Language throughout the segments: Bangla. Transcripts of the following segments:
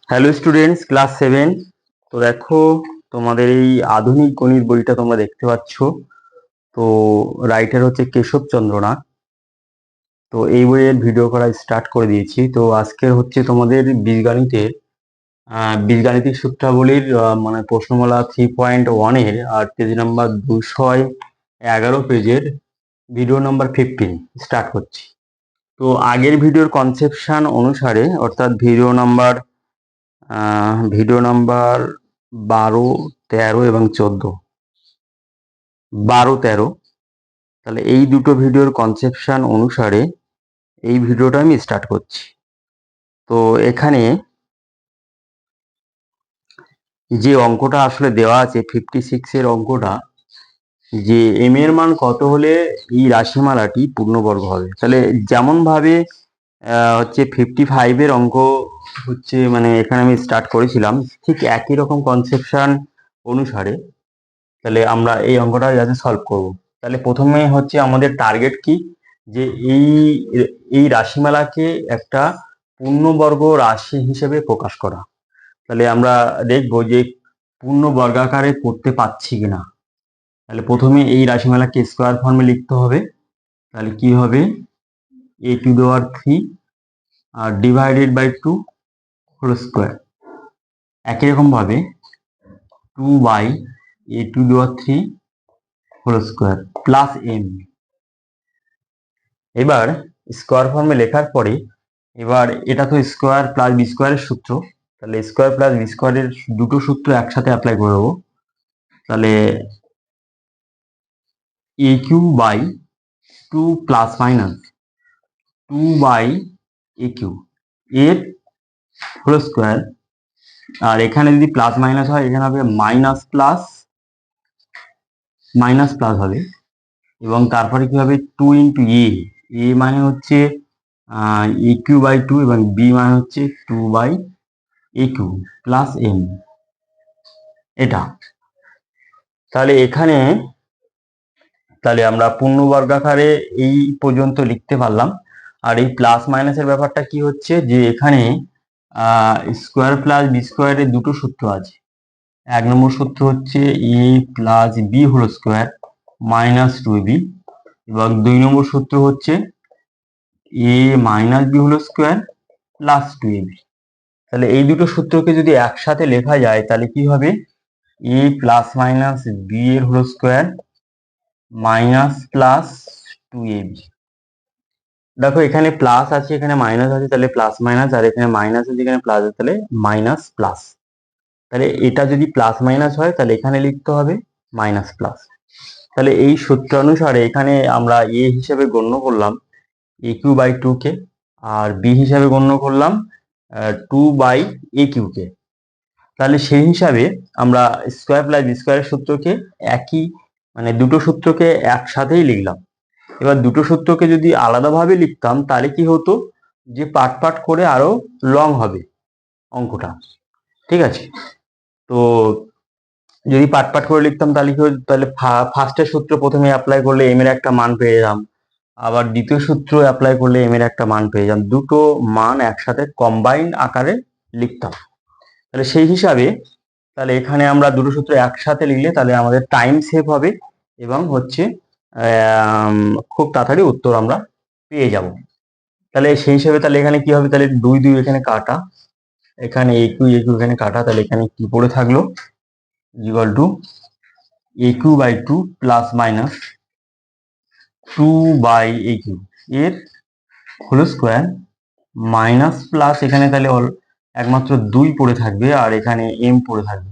Hello students, class 7। তো দেখো, তোমাদের এই আধুনিক গণিত বইটা তোমরা দেখতে পাচ্ছ। তো রাইটার হচ্ছে কেশবচন্দ্র নাথ। তো এই বইয়ের ভিডিও করা স্টার্ট করে দিয়েছি। তো আজকের হচ্ছে তোমাদের বীজগণিতের বীজগাণিতিক সূত্রাবলীর মানে প্রশ্নমালা 3.1-এর আর পেজ নাম্বার 211 পেজের ভিডিও নাম্বার 15 স্টার্ট করছি। তো আগের ভিডিওর কনসেপশন অনুসারে, অর্থাৎ ভিডিও নাম্বার 12, 13 এবং 14, 12, 13, তাহলে এই দুটো ভিডিওর কনসেপশন অনুসারে এই ভিডিওটা আমি স্টার্ট করছি। তো এখানে যে অঙ্কটা আসলে দেওয়া আছে 56 এর অঙ্কটা, যে এম এর মান কত হলে এই রাশিমালাটি পূর্ণবর্গ হবে। তাহলে যেমন ভাবে হচ্ছে 55 এর অঙ্ক হচ্ছে, মানে এখানে আমি স্টার্ট করেছিলাম, ঠিক একই রকম কনসেপশন অনুসারে তাহলে আমরা এই অঙ্কটা যাতে সলভ করব। তাহলে প্রথমে হচ্ছে আমাদের টার্গেট কি, যে এই এই রাশিমালাকে একটা পূর্ণবর্গ রাশি হিসেবে প্রকাশ করা। তাহলে আমরা দেখব যে পূর্ণ বর্গাকারে করতে পারছি কিনা। তাহলে প্রথমে এই রাশিমালাকে স্কোয়ার ফর্মে লিখতে হবে। তাহলে কি হবে, a⁴ আর ডিভাইডেড বাই 2 হোল স্কোয়ার। একই রকম ভাবে 2/a⁴ whole square plus m। এবার স্কোয়ার ফর্মে লেখার পরে এবার এটা তো স্কোয়ার প্লাস বি স্কোয়ারের সূত্র। তাহলে স্কোয়ার প্লাস বি স্কোয়ারের দুটো সূত্র একসাথে অ্যাপ্লাই করে দেবো। তাহলে a³/2 প্লাস মাইনাস 2/a³ এর হোল স্কোয়ার। আর এখানে যদি প্লাস মাইনাস হয়, এখানে হবে মাইনাস প্লাস মাইনাস প্লাস হবে। এবং তারপরে কি হবে, 2 ইন্টু এ মানে হচ্ছে a³/2 এবং বি মানে হচ্ছে 2/a³ প্লাস m। এটা তাহলে এখানে তাহলে আমরা পূর্ণবর্গাকারে এই পর্যন্ত লিখতে পারলাম। আর এই প্লাস মাইনাসের ব্যাপারটা কি হচ্ছে, যে এখানে স্কোয়ার প্লাস বি স্কোয়ারের দুটো সূত্র আছে। এক নম্বর সূত্র হচ্ছে A plus B whole square minus 2ab, এবং 2 নম্বর সূত্র হচ্ছে A minus B whole square plus 2ab। তাহলে এই দুটো সূত্রকে যদি একসাথে লেখা যায় তাহলে কি হবে, এ প্লাস মাইনাস বি এর whole square minus plus 2ab। দেখো এখানে প্লাস আছে, এখানে মাইনাস আছে, তাহলে প্লাস মাইনাস, আর এখানে মাইনাস আছে, এখানে প্লাস আছে, তাহলে মাইনাস প্লাস। তাহলে এটা যদি প্লাস মাইনাস হয় তাহলে এখানে লিখতে হবে মাইনাস প্লাস। তাহলে এই সূত্র অনুসারে এখানে আমরা এ হিসেবে গণ্য করলাম a³/2 কে, আর বি হিসাবে গণ্য করলাম 2/a³ কে। তাহলে সেই হিসাবে আমরা স্কোয়ার প্লাস বি স্কোয়ারের সূত্রকে একই, মানে দুটো সূত্রকে একসাথেই লিখলাম। এবার দুটো সূত্রকে যদি আলাদাভাবে লিখতাম তাহলে কি হতো, যে পার্ট পার্ট করে আরো লং হবে অঙ্কটা। ঠিক আছে, তো যদি পার্ট পার্ট করে লিখতাম তাহলে কি হতো, তাহলে ফার্স্টের সূত্র প্রথমে অ্যাপ্লাই করলে এম এর একটা মান পেয়ে যেতাম, আবার দ্বিতীয় সূত্র অ্যাপ্লাই করলে এম এর একটা মান পেয়ে যেতাম, দুটো মান একসাথে কম্বাইন্ড আকারে লিখতাম। তাহলে সেই হিসাবে তাহলে এখানে আমরা দুটো সূত্র একসাথে লিখলে তাহলে আমাদের টাইম সেভ হবে, এবং হচ্ছে খুব তাড়াতাড়ি উত্তর আমরা পেয়ে যাব। তাহলে সেই হিসাবে তাহলে এখানে কি হবে, তাহলে 2 2 এখানে কাটা, এখানে a³ এখানে কাটা, তাহলে এখানে কি পড়ে থাকলো, equal to a³/2 plus minus 2/a³ এর হোল স্কোয়ার মাইনাস প্লাস, এখানে তাহলে একমাত্র 2 পড়ে থাকবে, আর এখানে m পড়ে থাকবে।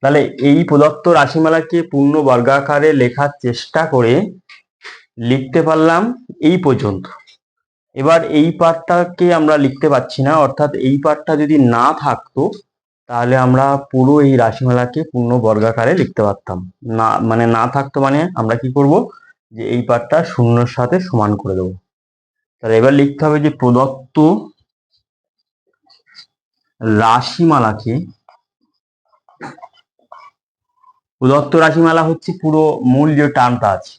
তাহলে এই প্রদত্ত রাশিমালাকে পূর্ণ বর্গাকারে লেখার চেষ্টা করে লিখতে পারলাম এই পর্যন্ত। এবার এই পার্টটাকে আমরা লিখতে পারছি না, অর্থাৎ এই পার্টটা যদি না থাকতো তাহলে আমরা পুরো এই রাশিমালাকে পূর্ণ বর্গাকারে লিখতে পারতাম না। মানে না থাকতো মানে আমরা কি করব, যে এই পার্টটা শূন্যের সাথে সমান করে দেবো। তাহলে এবার লিখতে হবে যে প্রদত্ত রাশিমালা হচ্ছে পুরো মূল যে টার্মটা আছে,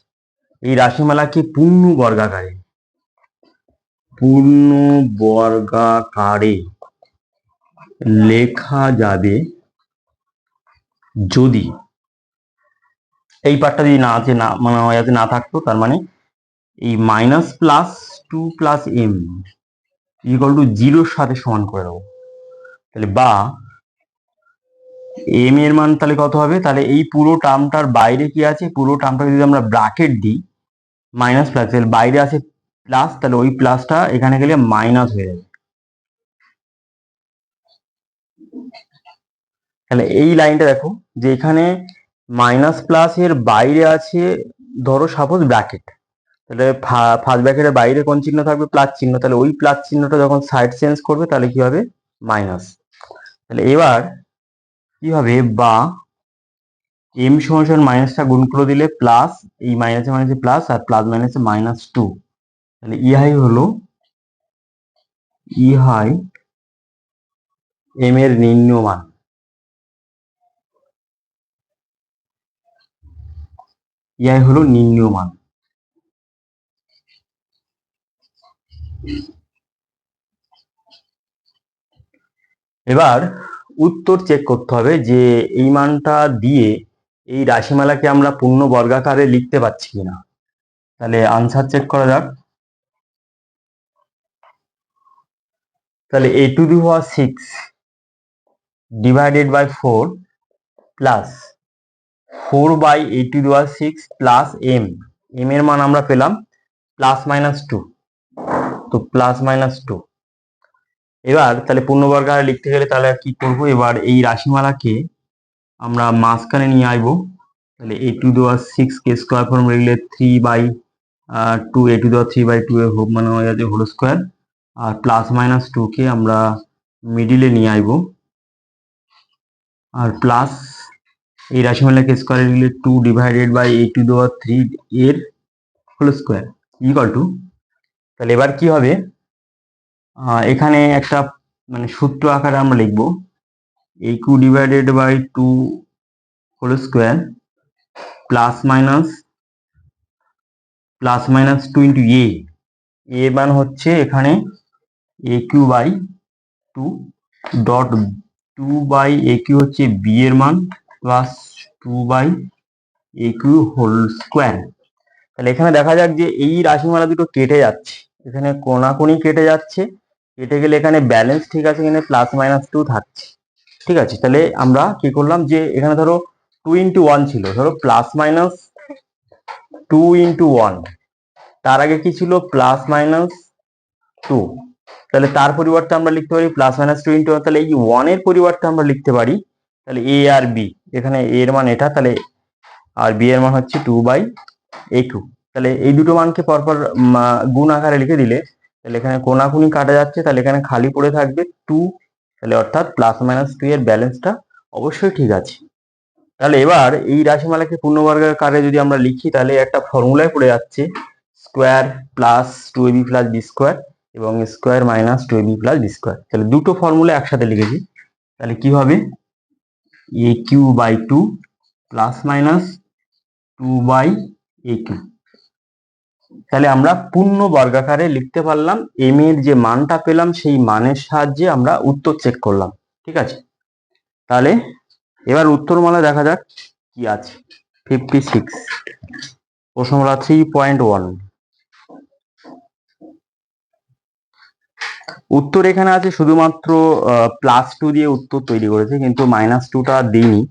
এই রাশিমালাকে পূর্ণ বর্গাকারে লেখা যাবে যদি এই পার্টটা যদি না আছে, না মানে যাতে না থাকতো, তার মানে এই minus plus two plus m equal to জিরোর সাথে সমান করে দেবো। তাহলে বা এম এর মান তাহলে কত হবে, তাহলে এই পুরো টার্মটার বাইরে কি আছে, পুরো টার্মটা যদি আমরা ব্র্যাকেট দিই মাইনাস প্লাস, তাহলে বাইরে আছে প্লাস, তাহলে ওই প্লাসটা এখানে গেলে মাইনাস হয়ে যাবে। তাহলে এই লাইনটা দেখো যে এখানে মাইনাস প্লাস এর বাইরে আছে ধরো সাপোজ ব্র্যাকেট, তাহলে ফার্স্ট ব্র্যাকেটের বাইরে কোন চিহ্ন থাকবে, প্লাস চিহ্ন, তাহলে ওই প্লাস চিহ্নটা যখন সাইড চেঞ্জ করবে তাহলে কি হবে, মাইনাস। তাহলে এবার কি হবে, বা এম সমান মাইনাসটা গুণ করে দিলে প্লাস, এই মাইনাসে মাইনাসে প্লাস, আর প্লাস মাইনাসে মাইনাস টু, তাহলে ইহাই হলো ইহাই এম এর নির্ণয় মান। ইহাই হলো নির্ণয় মান। এবার উত্তর চেক করতে হবে যে এই মানটা দিয়ে এই রাশিমালাকে আমরা পূর্ণ বর্গাকারে লিখতে পারছি কিনা। তাহলে আনসার চেক করা যাক। তাহলে a to the power 6 divided by 4 plus 4 by a to the power 6 plus m, m এর মান আমরা পেলাম প্লাস মাইনাস 2, তো প্লাস মাইনাস 2। এবার তাহলে পূর্ণবর্গ আকারে লিখতে গেলে তাহলে কি করব, এবার এই রাশিমালাকে আমরা মাঝখানে নিয়ে আসবো। তাহলে a to the power 6 K square form লিখলে 3/2 a টু দি পাওয়ার 3/2 এর হোল মানে হয়ে যাচ্ছে হোল স্কয়ার, আর প্লাস মাইনাস 2 কে আমরা মিডিলে নিয়ে আসবো, আর প্লাস এই রাশিমালাকে স্কয়ারে লিখলে 2 divided by a to the power 3 এর হোল স্কয়ার ইকুয়াল টু, তাহলে এবার কি হবে, এখানে একটা মানে সূত্র আকারে আমরা লিখবো a2 divided by 2 whole square plus minus 2 into A, এর মান হচ্ছে এখানে a Q by 2 dot 2 by a Q হচ্ছে b এর মান plus 2 by a Q whole square. তাহলে এখানে দেখা যাক যে এই রাশিমালা দুটো কেটে যাচ্ছে, এখানে কোনাকুনি কেটে যাচ্ছে, কেটে গেলে এখানে ব্যালেন্স ঠিক আছে, এখানে প্লাস মাইনাস 2 থাকছে, ঠিক আছে। তাহলে আমরা কি করলাম যে এখানে ধরো 2 ইন্টু 1 ছিল, ধরো প্লাস মাইনাস 2 ইন্টু 1, তার আগে কি ছিল প্লাস মাইনাস 2, তাহলে তার পরিবর্তে আমরা লিখতে পারি প্লাস মাইনাস 2 ইন্টু 1, তাহলে এই 1 এর পরিবর্তে আমরা লিখতে পারি তাহলে এ আর বি, এখানে এ এর মান এটা, তাহলে আর বি এর মান হচ্ছে 2 বাই এ কিউ। তাহলে এই দুটো মানকে পরপর গুণ আকারে লিখে দিলে তাহলে এখানে কোনাকুনি কাটা যাচ্ছে, তাহলে এখানে খালি পড়ে থাকবে 2, তাহলে অর্থাৎ প্লাস মাইনাস 2 এর ব্যালেন্সটা অবশ্যই ঠিক আছে। তাহলে এবার এই রাশিমালাকে পূর্ণবর্গাকারে যদি আমরা লিখি তাহলে একটা ফর্মুলায় পড়ে যাচ্ছে square plus 2ab plus B square এবং square minus 2ab plus B square. তাহলে দুটো ফর্মুলা একসাথে লিখেছি, তাহলে কি হবে A Q by 2 plus minus 2 by A Q. তাহলে আমরা পূর্ণ বর্গাকারে লিখতে পারলাম, এম এর যে মানটা পেলাম সেই মানের সাহায্যে আমরা উত্তর চেক করলাম, ঠিক আছে। তাহলে এবার উত্তরমালা দেখা যাক কি আছে। 56 প্রশ্নমালা 3.1, উত্তর এখানে আছে শুধুমাত্র প্লাস 2 দিয়ে উত্তর তৈরি করেছে, কিন্তু মাইনাস 2টা দিইনি,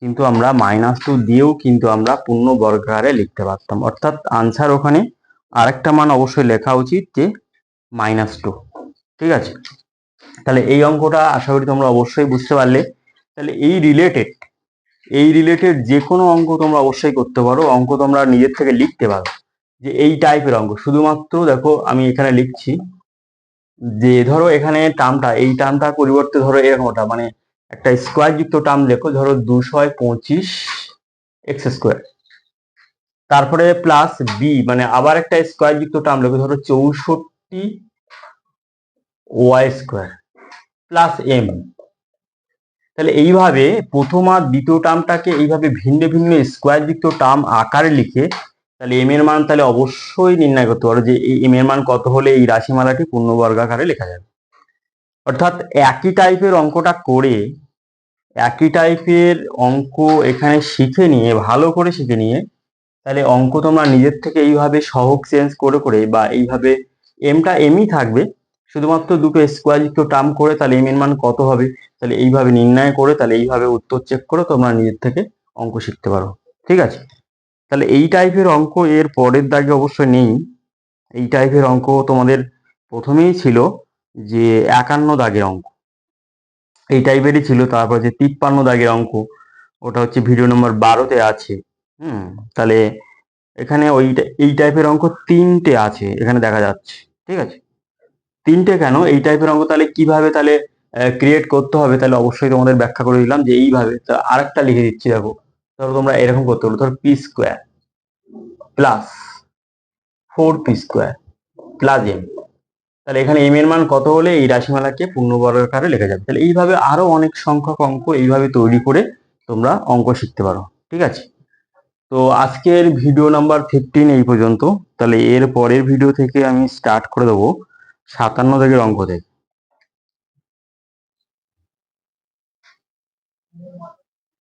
কিন্তু আমরা মাইনাস 2 দিয়েও কিন্তু আমরা পূর্ণ বর্গাকারে লিখতে পারতাম, অর্থাৎ আনসার ওখানে আরেকটা মান অবশ্যই লেখা উচিত যে -2, ঠিক আছে। তাহলে এই অঙ্কটা আশা করি তোমরা অবশ্যই বুঝতে পারলে। তাহলে এই রিলেটেড যে কোনো অঙ্ক তোমরা অবশ্যই করতে পারো, অঙ্ক তোমরা নিজের থেকে লিখতে পারো যে এই টাইপের অঙ্ক। শুধুমাত্র দেখো আমি এখানে লিখছি যে ধরো এখানে এই টার্মটার পরিবর্তে ধরো এরকমটা মানে একটা স্কোয়ার যুক্ত টার্ম লেখো, ধরো 225 এক্স স্কোয়ার, তারপরে প্লাস বি মানে আবার একটা স্কোয়ার যুক্ত টার্ম লেখো, ধরো 64 ওয়াই স্কোয়ার প্লাস এম। তাহলে এইভাবে প্রথম আর দ্বিতীয় টার্মটাকে এইভাবে ভিন্ন ভিন্ন স্কোয়ার যুক্ত টার্ম আকারে লিখে তাহলে এম এর মান তাহলে অবশ্যই নির্ণয় করতে পারো যে এই এম এর মান কত হলে এই রাশিমালাটি পূর্ণবর্গাকারে লেখা যাবে। অর্থাৎ একই টাইপের অঙ্কটা করে, একই টাইপের অঙ্ক এখানে শিখে নিয়ে, ভালো করে শিখে নিয়ে, তাহলে অঙ্ক তোমরা নিজের থেকে এইভাবে সহগ চেঞ্জ করে করে বা এইভাবে এমটা এমই থাকবে, শুধুমাত্র দুটো স্কোয়ার যুক্ত টার্ম করে তাহলে এম এর মান কত হবে, তাহলে এইভাবে নির্ণয় করে তাহলে এইভাবে উত্তর চেক করে তোমরা নিজের থেকে অঙ্ক শিখতে পারো। ঠিক আছে, তাহলে এই টাইপের অঙ্ক এর পরের দাগে অবশ্যই নেই। এই টাইপের অঙ্ক তোমাদের প্রথমেই ছিল যে 51 দাগের অঙ্ক, এই টাইপেরই ছিল। তারপর যে 53 দাগের অঙ্ক, ওটা হচ্ছে ভিডিও নম্বর 12-তে আছে। তাহলে এখানে এই টাইপের অঙ্ক 3টে আছে এখানে দেখা যাচ্ছে। ঠিক আছে, 3টে কেন এই টাইপের অঙ্ক, তাহলে কিভাবে তাহলে ক্রিয়েট করতে হবে, তাহলে অবশ্যই তোমাদের ব্যাখ্যা করে দিলাম যে এইভাবে। আরেকটা লিখে দিচ্ছি, দেখো। ধরো তোমরা এরকম করতে পারো, ধরো p square plus 4p² plus m. তাহলে এখানে এম এর মান কত হলে এই রাশিমালাকে পূর্ণবর্গ আকারে লেখা যাবে। তাহলে এইভাবে আরো অনেক সংখ্যক অঙ্ক এইভাবে তৈরি করে তোমরা অঙ্ক শিখতে পারো। ঠিক আছে, তো আজকের ভিডিও নাম্বার 15 এই পর্যন্ত। তাহলে এর পরের ভিডিও থেকে আমি স্টার্ট করে দেবো 57 দাগের অঙ্ক থেকে।